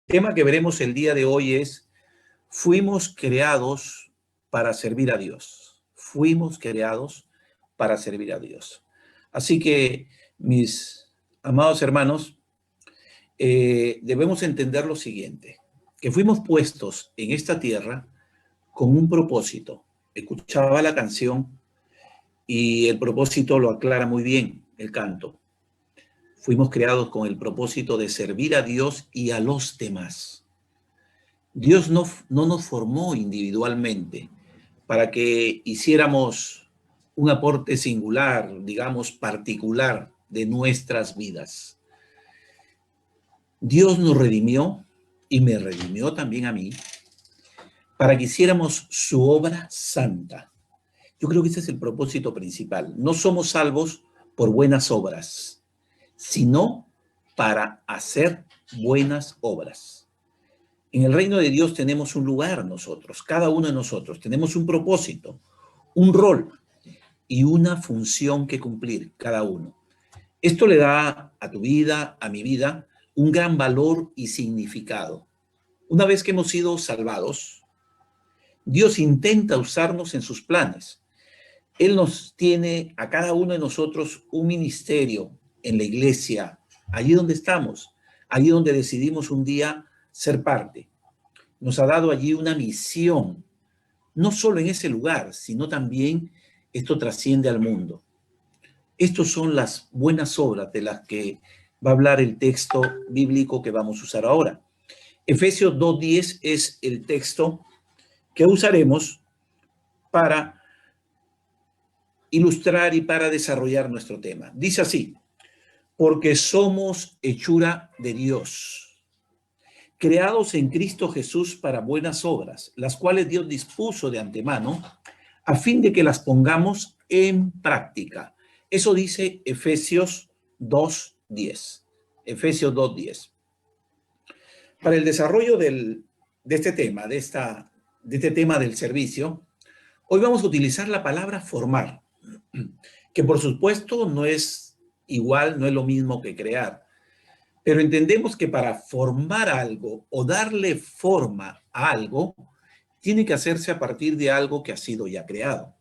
Tema que veremos el día de hoy es, fuimos creados para servir a Dios. Fuimos creados para servir a Dios. Así que, mis amados hermanos, debemos entender lo siguiente, que fuimos puestos en esta tierra con un propósito. Escuchaba la canción y el propósito lo aclara muy bien el canto. Fuimos creados con el propósito de servir a Dios y a los demás. Dios no nos formó individualmente para que hiciéramos un aporte singular, digamos, particular de nuestras vidas. Dios nos redimió y me redimió también a mí para que hiciéramos su obra santa. Yo creo que ese es el propósito principal. No somos salvos por buenas obras, sino para hacer buenas obras. En el reino de Dios tenemos un lugar nosotros, cada uno de nosotros, tenemos un propósito, un rol y una función que cumplir cada uno. Esto le da a tu vida, a mi vida, un gran valor y significado. Una vez que hemos sido salvados, Dios intenta usarnos en sus planes. Él nos tiene a cada uno de nosotros un ministerio en la iglesia, allí donde estamos, allí donde decidimos un día ser parte. Nos ha dado allí una misión, no solo en ese lugar, sino también esto trasciende al mundo. Estas son las buenas obras de las que va a hablar el texto bíblico que vamos a usar ahora. Efesios 2:10 es el texto que usaremos para ilustrar y para desarrollar nuestro tema. Dice así: porque somos hechura de Dios, creados en Cristo Jesús para buenas obras, las cuales Dios dispuso de antemano a fin de que las pongamos en práctica. Eso dice Efesios 2:10. Efesios 2:10. Para el desarrollo de este tema, de este tema del servicio, hoy vamos a utilizar la palabra formar, que por supuesto no es igual, no es lo mismo que crear. Pero entendemos que para formar algo o darle forma a algo, tiene que hacerse a partir de algo que ha sido ya creado.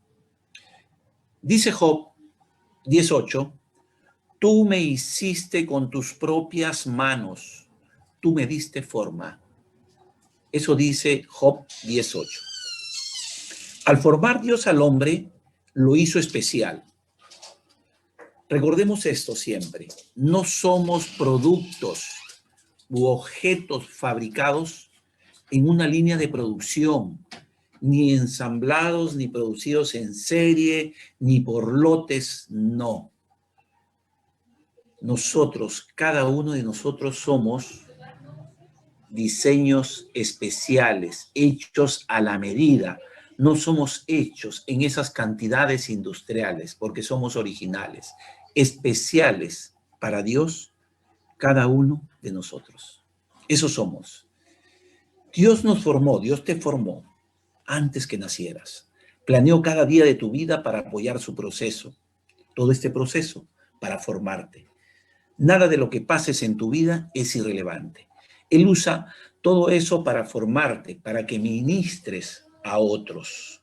Dice Job 10:8, tú me hiciste con tus propias manos, tú me diste forma. Eso dice Job 10:8. Al formar Dios al hombre, lo hizo especial. Recordemos esto siempre, no somos productos u objetos fabricados en una línea de producción, ni ensamblados, ni producidos en serie, ni por lotes, no. Nosotros, cada uno de nosotros somos diseños especiales, hechos a la medida. No somos hechos en esas cantidades industriales, porque somos originales, especiales para Dios, cada uno de nosotros. Eso somos. Dios nos formó, Dios te formó antes que nacieras. Planeó cada día de tu vida para apoyar su proceso, todo este proceso para formarte. Nada de lo que pases en tu vida es irrelevante. Él usa todo eso para formarte, para que ministres a otros.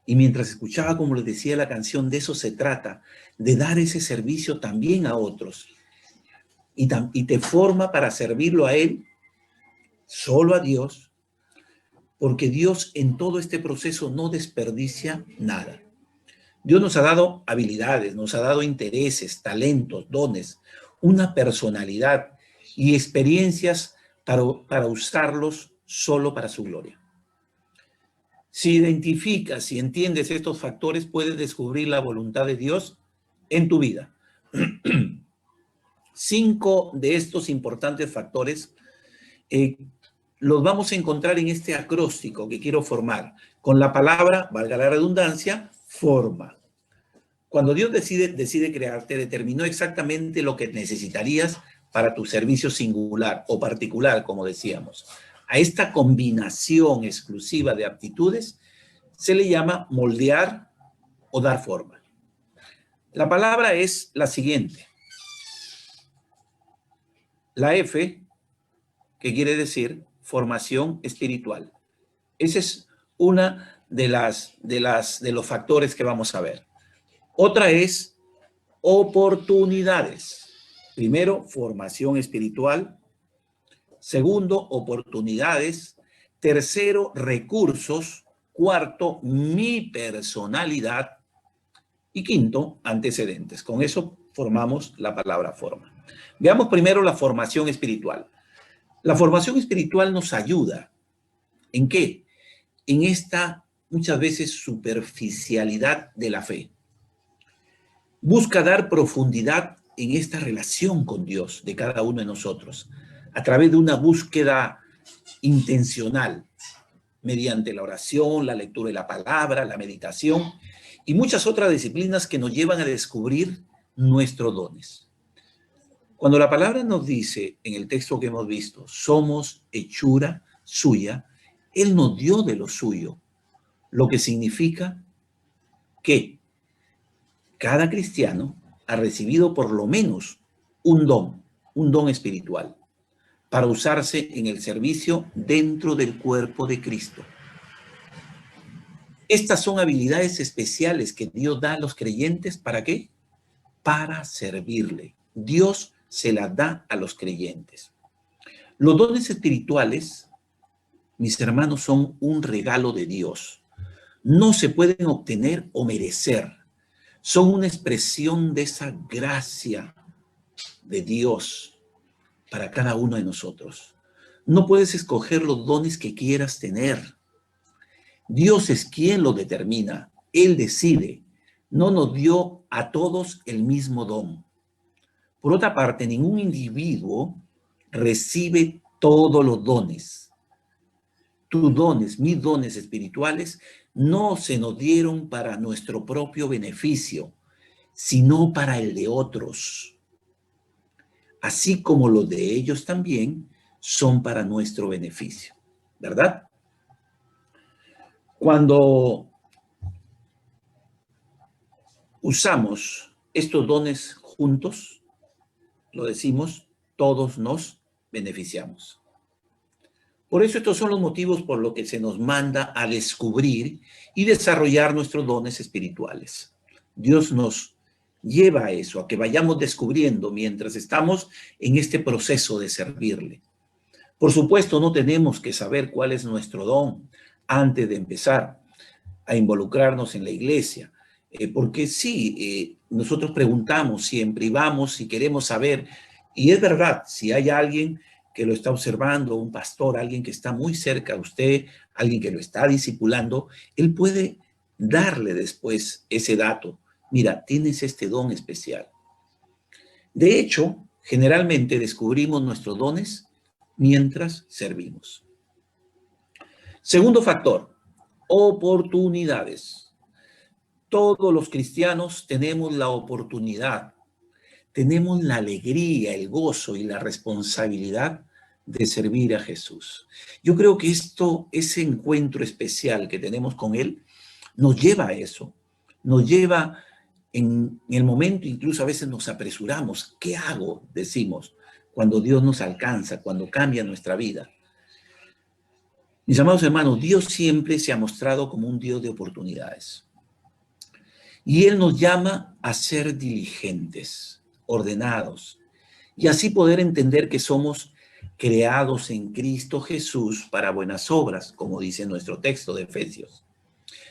Y mientras escuchaba, como les decía la canción, de eso se trata, de dar ese servicio también a otros. Y te forma para servirlo a Él, solo a Dios, porque Dios en todo este proceso no desperdicia nada. Dios nos ha dado habilidades, nos ha dado intereses, talentos, dones, una personalidad y experiencias para usarlos solo para su gloria. Si identificas y entiendes estos factores, puedes descubrir la voluntad de Dios en tu vida. 5 de estos importantes factores los vamos a encontrar en este acróstico que quiero formar, con la palabra, valga la redundancia, forma. Cuando Dios decide crearte, determinó exactamente lo que necesitarías para tu servicio singular o particular, como decíamos. A esta combinación exclusiva de aptitudes se le llama moldear o dar forma. La palabra es la siguiente. La F, que que quiere decir formación espiritual. Ese es una de los factores que vamos a ver. Otra es oportunidades. Primero, formación espiritual. Segundo, oportunidades. Tercero, recursos. Cuarto, mi personalidad. Y quinto, antecedentes. Con eso formamos la palabra forma. Veamos primero la formación espiritual. La formación espiritual nos ayuda. ¿En qué? En esta, muchas veces, superficialidad de la fe. Busca dar profundidad en esta relación con Dios de cada uno de nosotros, a través de una búsqueda intencional, mediante la oración, la lectura de la palabra, la meditación y muchas otras disciplinas que nos llevan a descubrir nuestros dones. Cuando la palabra nos dice, en el texto que hemos visto, somos hechura suya, Él nos dio de lo suyo, lo que significa que cada cristiano ha recibido por lo menos un don espiritual, para usarse en el servicio dentro del cuerpo de Cristo. Estas son habilidades especiales que Dios da a los creyentes, ¿para qué? Para servirle. Dios se las da a los creyentes. Los dones espirituales, mis hermanos, son un regalo de Dios. No se pueden obtener o merecer. Son una expresión de esa gracia de Dios para cada uno de nosotros. No puedes escoger los dones que quieras tener. Dios es quien lo determina. Él decide. No nos dio a todos el mismo don. Por otra parte, ningún individuo recibe todos los dones. Tus dones, mis dones espirituales, no se nos dieron para nuestro propio beneficio, sino para el de otros. Así como los de ellos también son para nuestro beneficio, ¿verdad? Cuando usamos estos dones juntos, lo decimos, todos nos beneficiamos. Por eso estos son los motivos por los que se nos manda a descubrir y desarrollar nuestros dones espirituales. Dios nos lleva a eso, a que vayamos descubriendo mientras estamos en este proceso de servirle. Por supuesto, no tenemos que saber cuál es nuestro don antes de empezar a involucrarnos en la iglesia, porque sí, nosotros preguntamos siempre y vamos y queremos saber, y es verdad, si hay alguien que lo está observando, un pastor, alguien que está muy cerca a usted, alguien que lo está discipulando, él puede darle después ese dato. Mira, tienes este don especial. De hecho, generalmente descubrimos nuestros dones mientras servimos. Segundo factor, oportunidades. Todos los cristianos tenemos la oportunidad, tenemos la alegría, el gozo y la responsabilidad de servir a Jesús. Yo creo que ese encuentro especial que tenemos con Él, nos lleva a eso, nos lleva en el momento, incluso a veces nos apresuramos. ¿Qué hago? Decimos, cuando Dios nos alcanza, cuando cambia nuestra vida. Mis amados hermanos, Dios siempre se ha mostrado como un Dios de oportunidades. Y Él nos llama a ser diligentes, ordenados, y así poder entender que somos creados en Cristo Jesús para buenas obras, como dice nuestro texto de Efesios.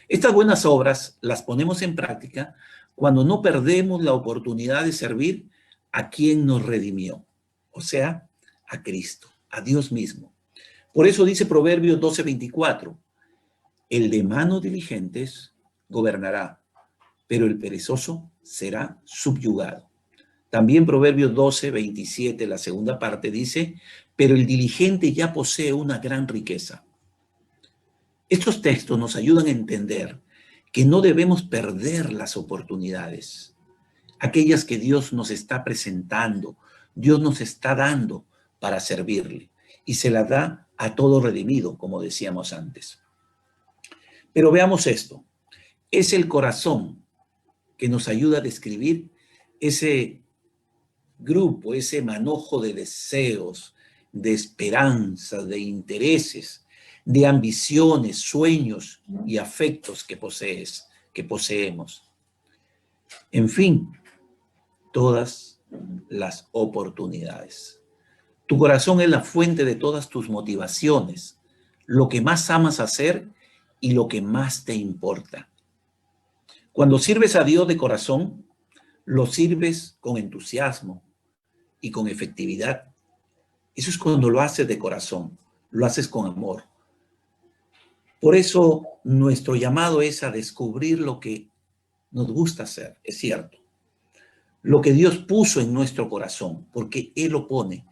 Estas buenas obras las ponemos en práctica cuando no perdemos la oportunidad de servir a quien nos redimió, o sea, a Cristo, a Dios mismo. Por eso dice Proverbios 12:24, el de manos diligentes gobernará, pero el perezoso será subyugado. También Proverbios 12:27, la segunda parte dice, pero el diligente ya posee una gran riqueza. Estos textos nos ayudan a entender que no debemos perder las oportunidades, aquellas que Dios nos está presentando, Dios nos está dando para servirle, y se las da a todo redimido, como decíamos antes. Pero veamos esto, es el corazón que nos ayuda a describir ese grupo, ese manojo de deseos, de esperanza, de intereses, de ambiciones, sueños y afectos que poseemos. En fin, todas las oportunidades. Tu corazón es la fuente de todas tus motivaciones, lo que más amas hacer y lo que más te importa. Cuando sirves a Dios de corazón, lo sirves con entusiasmo y con efectividad. Eso es cuando lo haces de corazón, lo haces con amor. Por eso nuestro llamado es a descubrir lo que nos gusta hacer, es cierto. Lo que Dios puso en nuestro corazón, porque Él lo pone.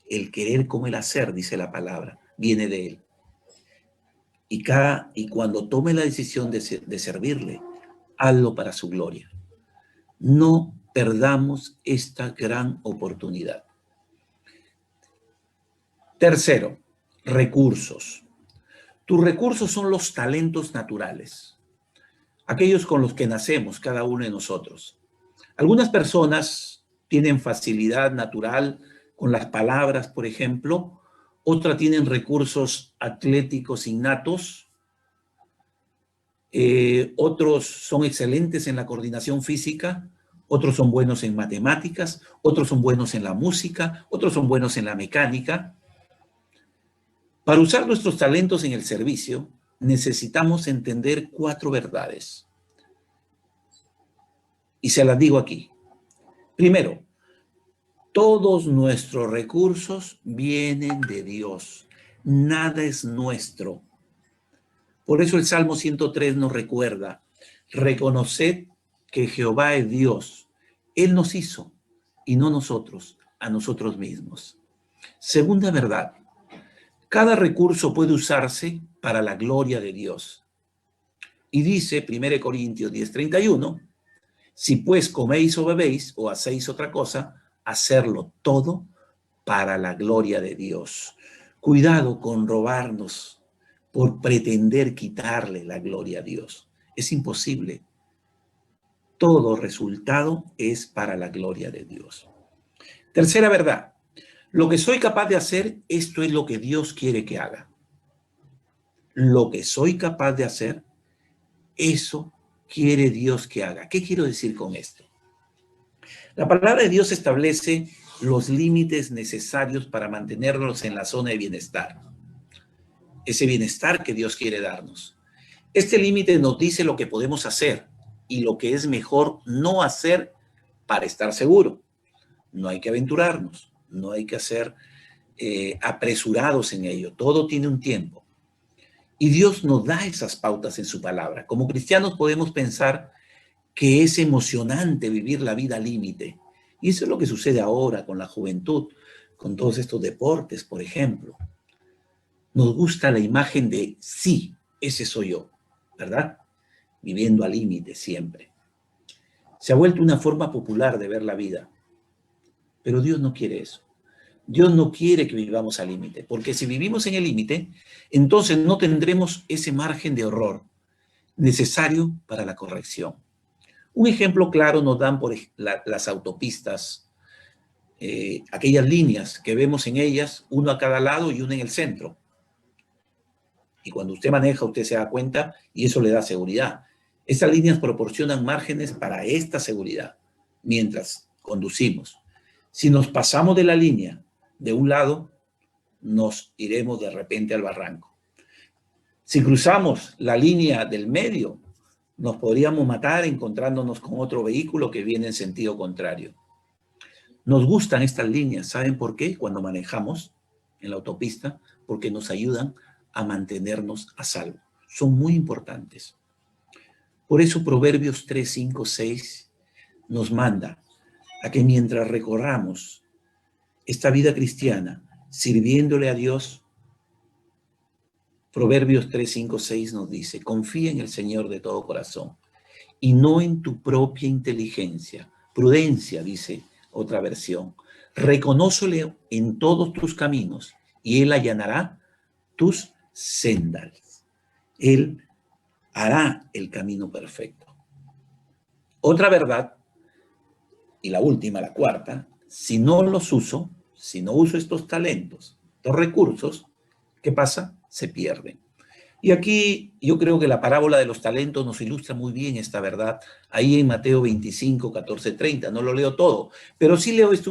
El querer como el hacer, dice la palabra, viene de Él. Y cuando tome la decisión de servirle, hazlo para su gloria. No perdamos esta gran oportunidad. Tercero, recursos. Tus recursos son los talentos naturales, aquellos con los que nacemos cada uno de nosotros. Algunas personas tienen facilidad natural con las palabras, por ejemplo. Otras tienen recursos atléticos innatos. Otros son excelentes en la coordinación física. Otros son buenos en matemáticas. Otros son buenos en la música. Otros son buenos en la mecánica. Para usar nuestros talentos en el servicio, necesitamos entender 4 verdades. Y se las digo aquí. Primero, todos nuestros recursos vienen de Dios. Nada es nuestro. Por eso el Salmo 103 nos recuerda, reconoced que Jehová es Dios. Él nos hizo y no nosotros, a nosotros mismos. Segunda verdad, cada recurso puede usarse para la gloria de Dios. Y dice 1 Corintios 10:31, si pues coméis o bebéis o hacéis otra cosa, hacerlo todo para la gloria de Dios. Cuidado con robarnos por pretender quitarle la gloria a Dios. Es imposible. Todo resultado es para la gloria de Dios. Tercera verdad, lo que soy capaz de hacer, esto es lo que Dios quiere que haga. Lo que soy capaz de hacer, eso quiere Dios que haga. ¿Qué quiero decir con esto? La palabra de Dios establece los límites necesarios para mantenernos en la zona de bienestar. Ese bienestar que Dios quiere darnos. Este límite nos dice lo que podemos hacer y lo que es mejor no hacer para estar seguro. No hay que aventurarnos, no hay que ser apresurados en ello. Todo tiene un tiempo. Y Dios nos da esas pautas en su palabra. Como cristianos podemos pensar que es emocionante vivir la vida al límite. Y eso es lo que sucede ahora con la juventud, con todos estos deportes, por ejemplo. Nos gusta la imagen de sí, ese soy yo, ¿verdad? Viviendo al límite siempre. Se ha vuelto una forma popular de ver la vida. Pero Dios no quiere eso. Dios no quiere que vivamos al límite, porque si vivimos en el límite, entonces no tendremos ese margen de error necesario para la corrección. Un ejemplo claro nos dan por las autopistas, aquellas líneas que vemos en ellas, uno a cada lado y uno en el centro. Y cuando usted maneja, usted se da cuenta y eso le da seguridad. Estas líneas proporcionan márgenes para esta seguridad mientras conducimos. Si nos pasamos de la línea de un lado, nos iremos de repente al barranco. Si cruzamos la línea del medio, nos podríamos matar encontrándonos con otro vehículo que viene en sentido contrario. Nos gustan estas líneas, ¿saben por qué? Cuando manejamos en la autopista, porque nos ayudan a mantenernos a salvo. Son muy importantes. Por eso Proverbios 3, 5, 6 nos manda a que mientras recorramos esta vida cristiana, sirviéndole a Dios, Proverbios 3, 5, 6 nos dice, confía en el Señor de todo corazón y no en tu propia inteligencia. Prudencia, dice otra versión. Reconócele en todos tus caminos y Él allanará tus sendas. Él hará el camino perfecto. Otra verdad, y la última, la cuarta, si no uso estos talentos Los recursos, ¿qué pasa? Se pierden. Y aquí yo creo que la parábola de los talentos nos ilustra muy bien esta verdad. Ahí en Mateo 25, 14, 30. No lo leo todo, pero sí leo esta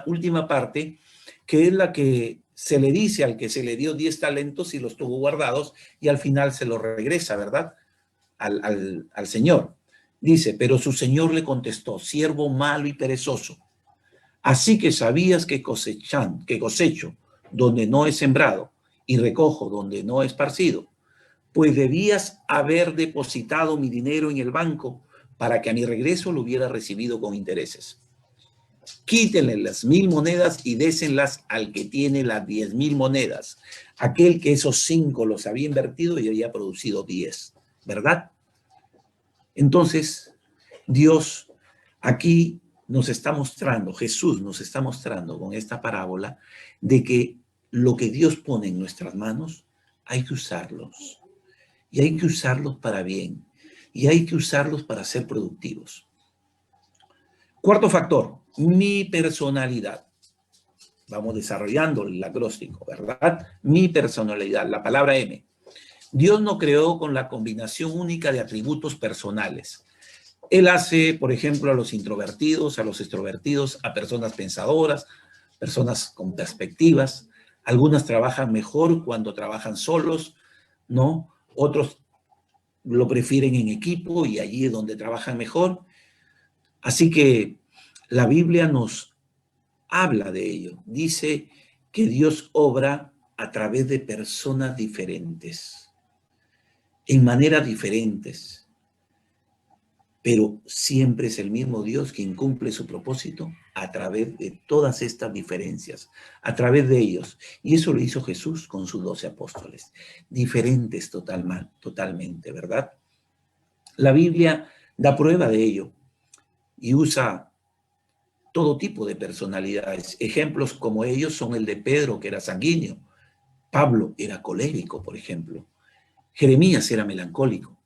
última parte, que es la que se le dice al que se le dio 10 talentos y los tuvo guardados y al final se los regresa, ¿verdad? Al Señor. Dice, pero su Señor le contestó, siervo malo y perezoso. Así que sabías que cosecho donde no he sembrado y recojo donde no he esparcido, pues debías haber depositado mi dinero en el banco para que a mi regreso lo hubiera recibido con intereses. Quítenle las 1000 monedas y désenlas al que tiene las 10,000 monedas, aquel que esos 5 los había invertido y había producido 10, ¿verdad? Entonces, Dios aquí nos está mostrando, Jesús nos está mostrando con esta parábola de que lo que Dios pone en nuestras manos hay que usarlos. Y hay que usarlos para bien. Y hay que usarlos para ser productivos. Cuarto factor, mi personalidad. Vamos desarrollando el acróstico, ¿verdad? Mi personalidad, la palabra M. Dios nos creó con la combinación única de atributos personales. Él hace, por ejemplo, a los introvertidos, a los extrovertidos, a personas pensadoras, personas con perspectivas. Algunas trabajan mejor cuando trabajan solos, ¿no? Otros lo prefieren en equipo y allí es donde trabajan mejor. Así que la Biblia nos habla de ello. Dice que Dios obra a través de personas diferentes, en maneras diferentes, pero siempre es el mismo Dios quien cumple su propósito a través de todas estas diferencias, a través de ellos. Y eso lo hizo Jesús con sus 12 apóstoles, diferentes totalmente, ¿verdad? La Biblia da prueba de ello y usa todo tipo de personalidades. Ejemplos como ellos son el de Pedro, que era sanguíneo. Pablo era colérico, por ejemplo. Jeremías era melancólico.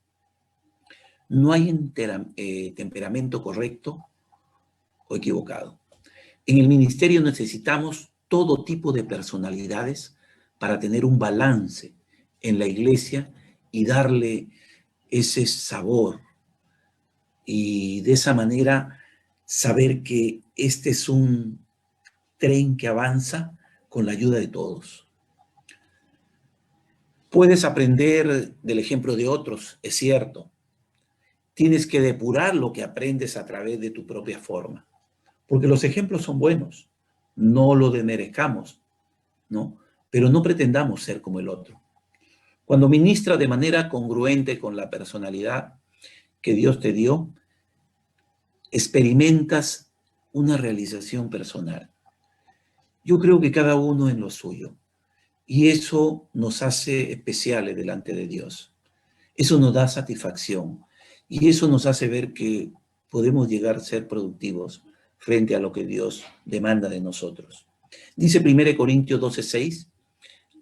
No hay temperamento correcto o equivocado. En el ministerio necesitamos todo tipo de personalidades para tener un balance en la iglesia y darle ese sabor y de esa manera saber que este es un tren que avanza con la ayuda de todos. Puedes aprender del ejemplo de otros, es cierto. Tienes que depurar lo que aprendes a través de tu propia forma, porque los ejemplos son buenos, no lo desmerezcamos, ¿no? Pero no pretendamos ser como el otro. Cuando ministras de manera congruente con la personalidad que Dios te dio, experimentas una realización personal. Yo creo que cada uno en lo suyo. Y eso nos hace especiales delante de Dios. Eso nos da satisfacción. Y eso nos hace ver que podemos llegar a ser productivos frente a lo que Dios demanda de nosotros. Dice 1 Corintios 12:6,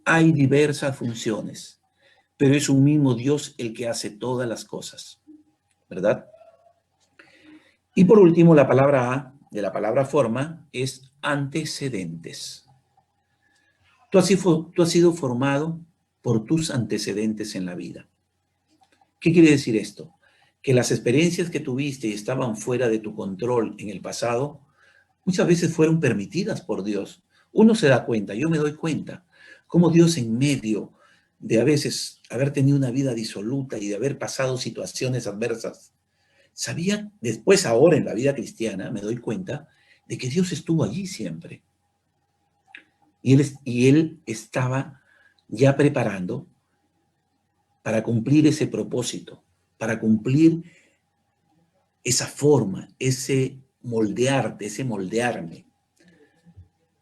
hay diversas funciones, pero es un mismo Dios el que hace todas las cosas, ¿verdad? Y por último, la palabra A de la palabra forma es antecedentes. Tú has sido formado por tus antecedentes en la vida. ¿Qué quiere decir esto? Que las experiencias que tuviste y estaban fuera de tu control en el pasado, muchas veces fueron permitidas por Dios. Uno se da cuenta, yo me doy cuenta, cómo Dios en medio de a veces haber tenido una vida disoluta y de haber pasado situaciones adversas, sabía, después ahora en la vida cristiana, me doy cuenta de que Dios estuvo allí siempre. Y él estaba ya preparando para cumplir ese propósito, para cumplir esa forma, ese moldearte, ese moldearme.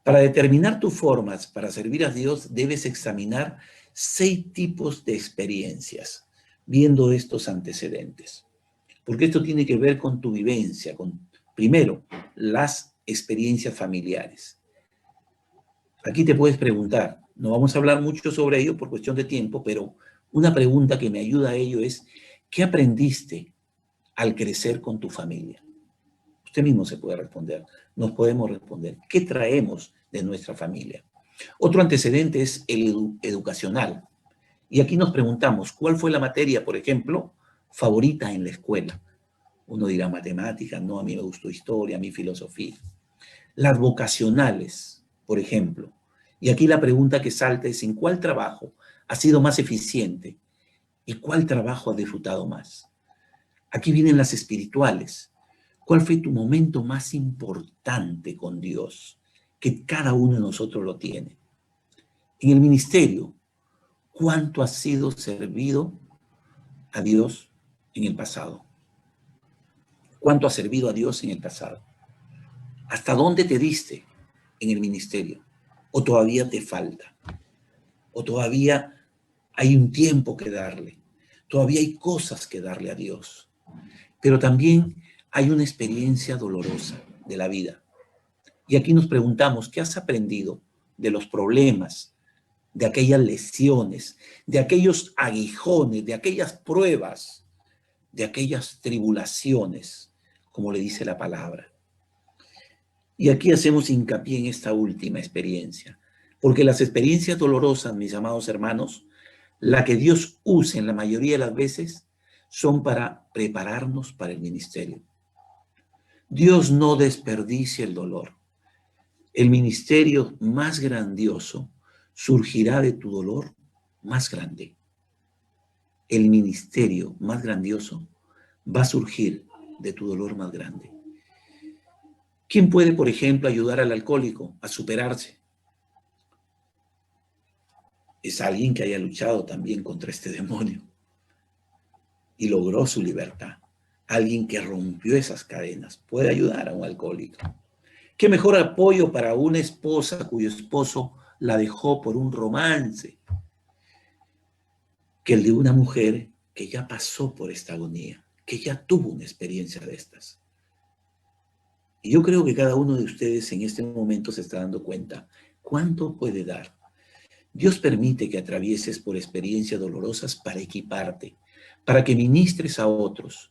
Para determinar tus formas para servir a Dios, debes examinar 6 tipos de experiencias, viendo estos antecedentes. Porque esto tiene que ver con tu vivencia, con, primero, las experiencias familiares. Aquí te puedes preguntar, no vamos a hablar mucho sobre ello por cuestión de tiempo, pero una pregunta que me ayuda a ello es, ¿qué aprendiste al crecer con tu familia? Usted mismo se puede responder, nos podemos responder, ¿qué traemos de nuestra familia? Otro antecedente es el educacional. Y aquí nos preguntamos, ¿cuál fue la materia, por ejemplo, favorita en la escuela? Uno dirá matemáticas, no, a mí me gustó historia, a mí filosofía. Las vocacionales, por ejemplo. Y aquí la pregunta que salta es, ¿en cuál trabajo has sido más eficiente? ¿Y cuál trabajo has disfrutado más? Aquí vienen las espirituales. ¿Cuál fue tu momento más importante con Dios? Que cada uno de nosotros lo tiene. En el ministerio, ¿cuánto has sido servido a Dios en el pasado? ¿Cuánto has servido a Dios en el pasado? ¿Hasta dónde te diste en el ministerio? ¿O todavía te falta? ¿O todavía hay un tiempo que darle? Todavía hay cosas que darle a Dios. Pero también hay una experiencia dolorosa de la vida. Y aquí nos preguntamos, ¿qué has aprendido de los problemas, de aquellas lesiones, de aquellos aguijones, de aquellas pruebas, de aquellas tribulaciones, como le dice la palabra? Y aquí hacemos hincapié en esta última experiencia, porque las experiencias dolorosas, mis amados hermanos, la que Dios usa en la mayoría de las veces, son para prepararnos para el ministerio. Dios no desperdicia el dolor. El ministerio más grandioso surgirá de tu dolor más grande. El ministerio más grandioso va a surgir de tu dolor más grande. ¿Quién puede, por ejemplo, ayudar al alcohólico a superarse? Es alguien que haya luchado también contra este demonio y logró su libertad. Alguien que rompió esas cadenas puede ayudar a un alcohólico. ¿Qué mejor apoyo para una esposa cuyo esposo la dejó por un romance que el de una mujer que ya pasó por esta agonía, que ya tuvo una experiencia de estas? Y yo creo que cada uno de ustedes en este momento se está dando cuenta cuánto puede dar. Dios permite que atravieses por experiencias dolorosas para equiparte, para que ministres a otros.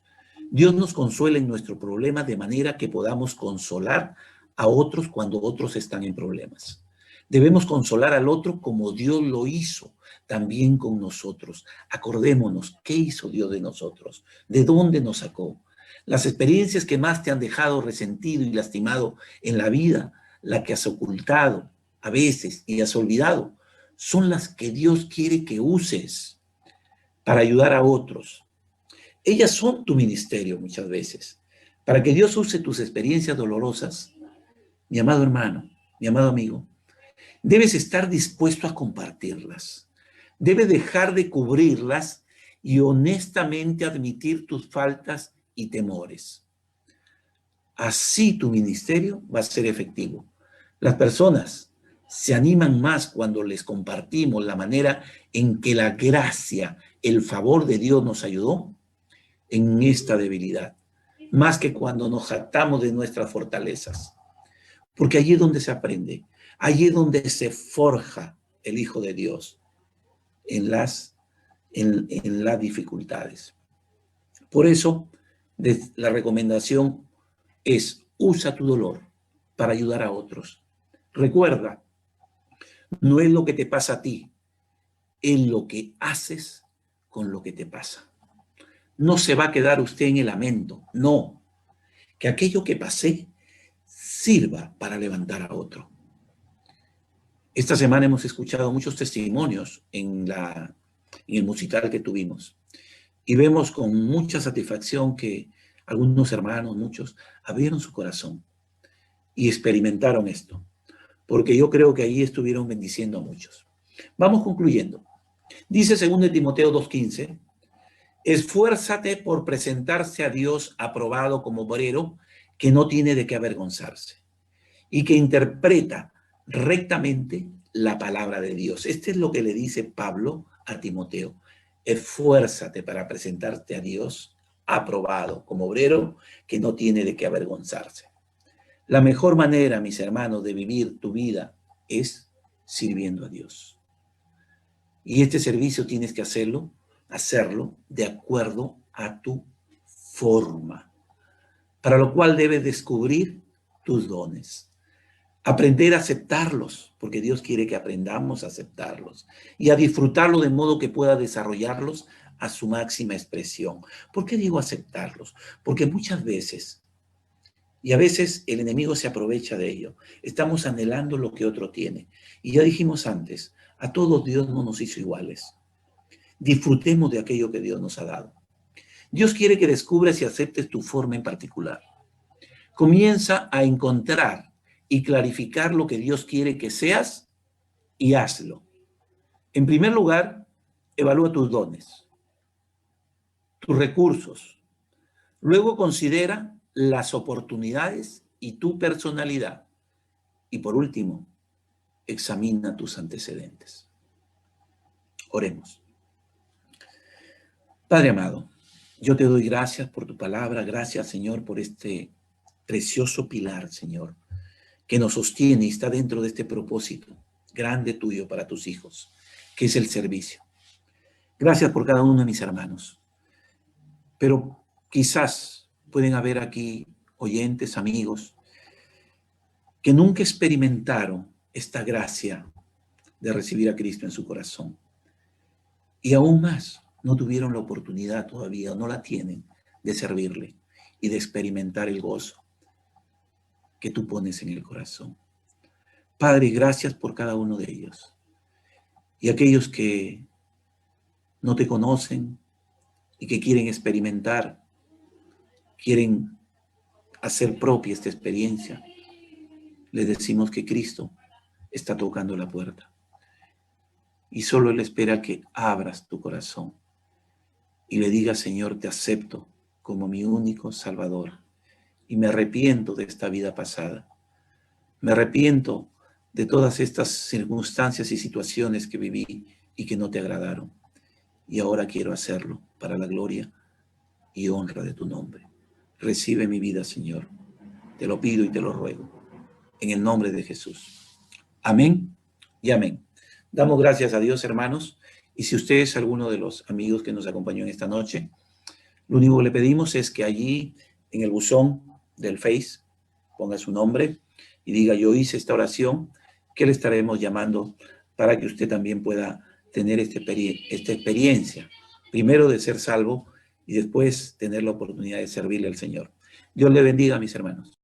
Dios nos consuela en nuestro problema de manera que podamos consolar a otros cuando otros están en problemas. Debemos consolar al otro como Dios lo hizo también con nosotros. Acordémonos, ¿qué hizo Dios de nosotros? ¿De dónde nos sacó? Las experiencias que más te han dejado resentido y lastimado en la vida, la que has ocultado a veces y has olvidado, son las que Dios quiere que uses para ayudar a otros. Ellas son tu ministerio muchas veces. Para que Dios use tus experiencias dolorosas, mi amado hermano, mi amado amigo, debes estar dispuesto a compartirlas. Debes dejar de cubrirlas y honestamente admitir tus faltas y temores. Así tu ministerio va a ser efectivo. Las personas se animan más cuando les compartimos la manera en que la gracia, el favor de Dios nos ayudó en esta debilidad, más que cuando nos jactamos de nuestras fortalezas. Porque allí es donde se aprende, allí es donde se forja el Hijo de Dios, en las dificultades. Por eso, la recomendación es: usa tu dolor para ayudar a otros. Recuerda, no es lo que te pasa a ti, es lo que haces con lo que te pasa. No se va a quedar usted en el lamento, no. Que aquello que pasé sirva para levantar a otro. Esta semana hemos escuchado muchos testimonios en el musical que tuvimos y vemos con mucha satisfacción que algunos hermanos, muchos, abrieron su corazón y experimentaron esto, porque yo creo que ahí estuvieron bendiciendo a muchos. Vamos concluyendo. Dice 2 Timoteo 2:15, esfuérzate por presentarse a Dios aprobado como obrero que no tiene de qué avergonzarse y que interpreta rectamente la palabra de Dios. Este es lo que le dice Pablo a Timoteo. Esfuérzate para presentarte a Dios aprobado como obrero que no tiene de qué avergonzarse. La mejor manera, mis hermanos, de vivir tu vida es sirviendo a Dios. Y este servicio tienes que hacerlo de acuerdo a tu forma, para lo cual debes descubrir tus dones. Aprender a aceptarlos, porque Dios quiere que aprendamos a aceptarlos y a disfrutarlo de modo que pueda desarrollarlos a su máxima expresión. ¿Por qué digo aceptarlos? Porque muchas veces, y a veces el enemigo se aprovecha de ello, estamos anhelando lo que otro tiene. Y ya dijimos antes, a todos Dios no nos hizo iguales. Disfrutemos de aquello que Dios nos ha dado. Dios quiere que descubras y aceptes tu forma en particular. Comienza a encontrar y clarificar lo que Dios quiere que seas y hazlo. En primer lugar, evalúa tus dones, tus recursos. Luego considera las oportunidades y tu personalidad. Y por último, examina tus antecedentes. Oremos. Padre amado, yo te doy gracias por tu palabra. Gracias, Señor, por este precioso pilar, Señor, que nos sostiene y está dentro de este propósito grande tuyo para tus hijos, que es el servicio. Gracias por cada uno de mis hermanos. Pero quizás pueden haber aquí oyentes, amigos, que nunca experimentaron esta gracia de recibir a Cristo en su corazón. Y aún más, no tuvieron la oportunidad todavía, no la tienen, de servirle y de experimentar el gozo que tú pones en el corazón. Padre, gracias por cada uno de ellos. Y aquellos que no te conocen y que quieren experimentar, quieren hacer propia esta experiencia, les decimos que Cristo está tocando la puerta. Y solo Él espera que abras tu corazón y le digas, Señor, te acepto como mi único Salvador. Y me arrepiento de esta vida pasada. Me arrepiento de todas estas circunstancias y situaciones que viví y que no te agradaron. Y ahora quiero hacerlo para la gloria y honra de tu nombre. Recibe mi vida, Señor. Te lo pido y te lo ruego. En el nombre de Jesús. Amén y amén. Damos gracias a Dios, hermanos. Y si usted es alguno de los amigos que nos acompañó en esta noche, lo único que le pedimos es que allí en el buzón del Face ponga su nombre y diga, yo hice esta oración, que le estaremos llamando para que usted también pueda tener esta experiencia, primero de ser salvo y después tener la oportunidad de servirle al Señor. Dios le bendiga, mis hermanos.